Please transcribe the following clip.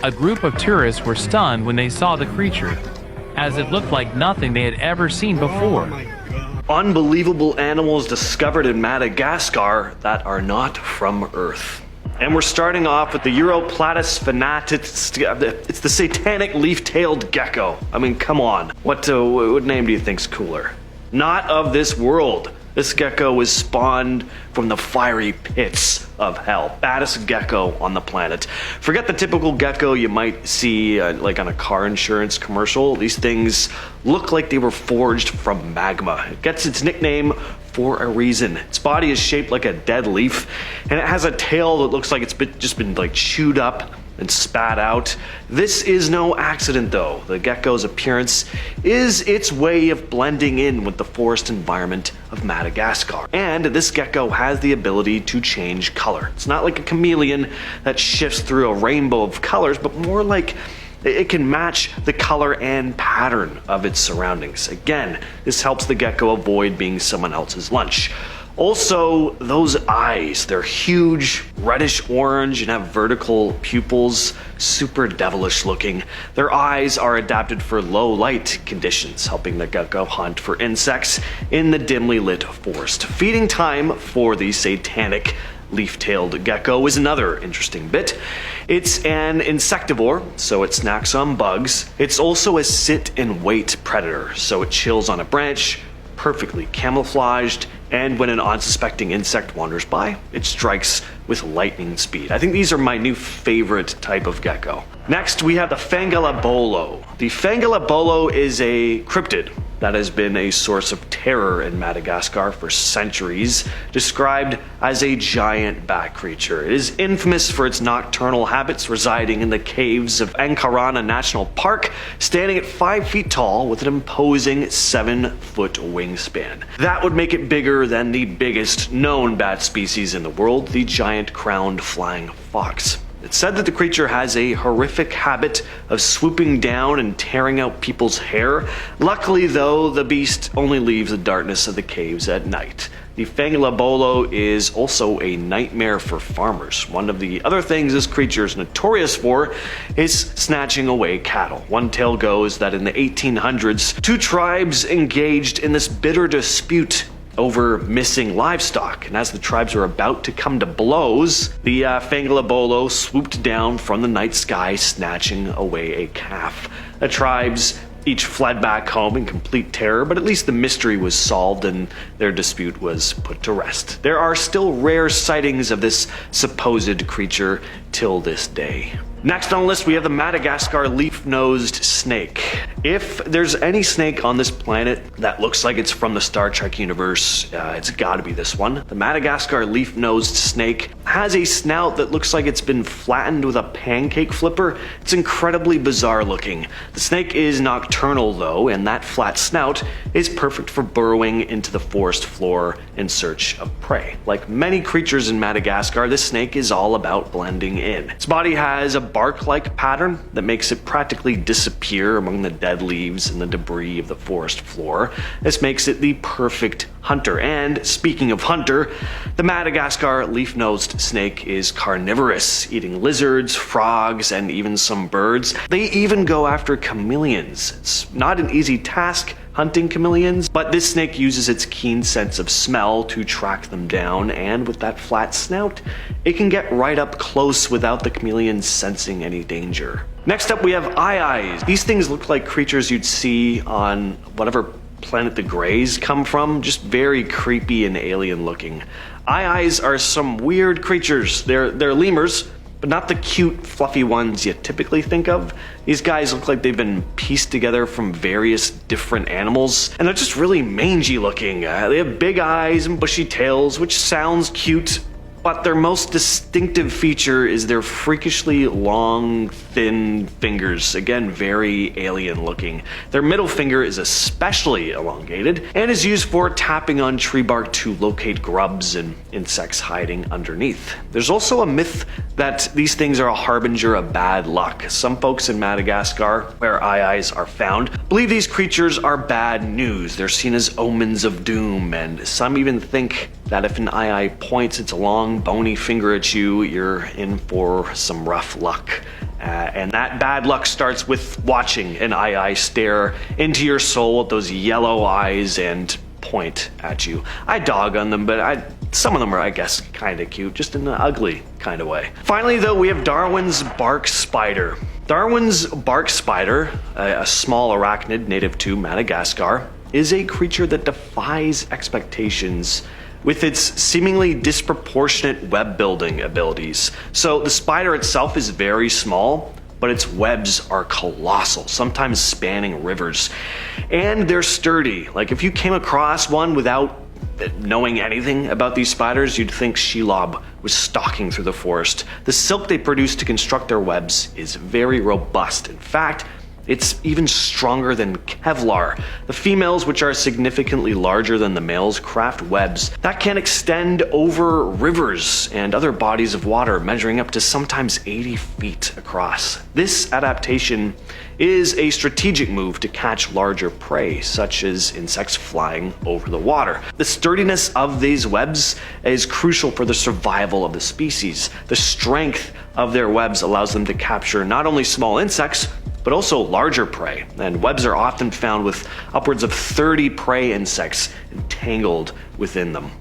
A group of tourists were stunned when they saw the creature, as it looked like nothing they had ever seen before. Unbelievable animals discovered in Madagascar that are not from Earth. And we're starting off with the Europlatus fanatus. It's the satanic leaf-tailed gecko. I mean, come on. What name do you think's cooler? Not of this world. This gecko was spawned from the fiery pits of hell. Baddest gecko on the planet. Forget the typical gecko you might see like on a car insurance commercial. These things look like they were forged from magma. It gets its nickname for a reason. Its body is shaped like a dead leaf, and it has a tail that looks like it's just been like chewed up and spat out. This is no accident though. The gecko's appearance is its way of blending in with the forest environment of Madagascar. And this gecko has the ability to change color. It's not like a chameleon that shifts through a rainbow of colors, but more like it can match the color and pattern of its surroundings. Again, this helps the gecko avoid being someone else's lunch. Also, those eyes, they're huge, reddish orange, and have vertical pupils, super devilish looking. Their eyes are adapted for low light conditions, helping the gecko hunt for insects in the dimly lit forest. Feeding time for the satanic leaf-tailed gecko is another interesting bit. It's an insectivore, so it snacks on bugs. It's also a sit-and-wait predator, so it chills on a branch, perfectly camouflaged, and when an unsuspecting insect wanders by, it strikes with lightning speed. I think these are my new favorite type of gecko. Next, we have the Fangolabolo. The Fangolabolo is a cryptid that has been a source of terror in Madagascar for centuries, described as a giant bat creature. It is infamous for its nocturnal habits, residing in the caves of Ankarana National Park, standing at 5 feet tall with an imposing 7-foot wingspan. That would make it bigger than the biggest known bat species in the world, the giant crowned flying fox. It's said that the creature has a horrific habit of swooping down and tearing out people's hair. Luckily though, the beast only leaves the darkness of the caves at night. The Fangolabolo is also a nightmare for farmers. One of the other things this creature is notorious for is snatching away cattle. One tale goes that in the 1800s, two tribes engaged in this bitter dispute over missing livestock, and as the tribes were about to come to blows, the Fangolabolo swooped down from the night sky, snatching away a calf. The tribes each fled back home in complete terror, but at least the mystery was solved and their dispute was put to rest. There are still rare sightings of this supposed creature till this day. Next on the list, we have the Madagascar leaf-nosed snake. If there's any snake on this planet that looks like it's from the Star Trek universe, it's gotta be this one. The Madagascar leaf-nosed snake has a snout that looks like it's been flattened with a pancake flipper. It's incredibly bizarre looking. The snake is nocturnal though, and that flat snout is perfect for burrowing into the forest floor in search of prey. Like many creatures in Madagascar, this snake is all about blending in. Its body has a bark-like pattern that makes it practically disappear among the dead leaves and the debris of the forest floor. This makes it the perfect hunter. And speaking of hunter, the Madagascar leaf-nosed snake is carnivorous, eating lizards, frogs, and even some birds. They even go after chameleons. It's not an easy task hunting chameleons, but this snake uses its keen sense of smell to track them down, and with that flat snout, it can get right up close without the chameleon sensing any danger. Next up, we have eye-eyes. These things look like creatures you'd see on whatever planet the Greys come from, just very creepy and alien looking. Eye-eyes are some weird creatures. They're lemurs, but not the cute, fluffy ones you typically think of. These guys look like they've been pieced together from various different animals, and they're just really mangy looking. They have big eyes and bushy tails, which sounds cute, but their most distinctive feature is their freakishly long, thin fingers. Again, very alien looking. Their middle finger is especially elongated and is used for tapping on tree bark to locate grubs and insects hiding underneath. There's also a myth that these things are a harbinger of bad luck. Some folks in Madagascar, where eye-eyes are found, believe these creatures are bad news. They're seen as omens of doom, and some even think that if an eye-eye points its long, bony finger at you, you're in for some rough luck. And that bad luck starts with watching an eye stare into your soul with those yellow eyes and point at you. I dog on them, but some of them are, I guess, kind of cute, just in an ugly kind of way. Finally, though, we have Darwin's bark spider. Darwin's bark spider, a small arachnid native to Madagascar, is a creature that defies expectations with its seemingly disproportionate web building abilities. So the spider itself is very small, but its webs are colossal, sometimes spanning rivers. And they're sturdy. Like if you came across one without knowing anything about these spiders, you'd think Shelob was stalking through the forest. The silk they produce to construct their webs is very robust. In fact, it's even stronger than Kevlar. The females, which are significantly larger than the males, craft webs that can extend over rivers and other bodies of water, measuring up to sometimes 80 feet across. This adaptation is a strategic move to catch larger prey, such as insects flying over the water. The sturdiness of these webs is crucial for the survival of the species. The strength of their webs allows them to capture not only small insects, but also larger prey, and webs are often found with upwards of 30 prey insects entangled within them.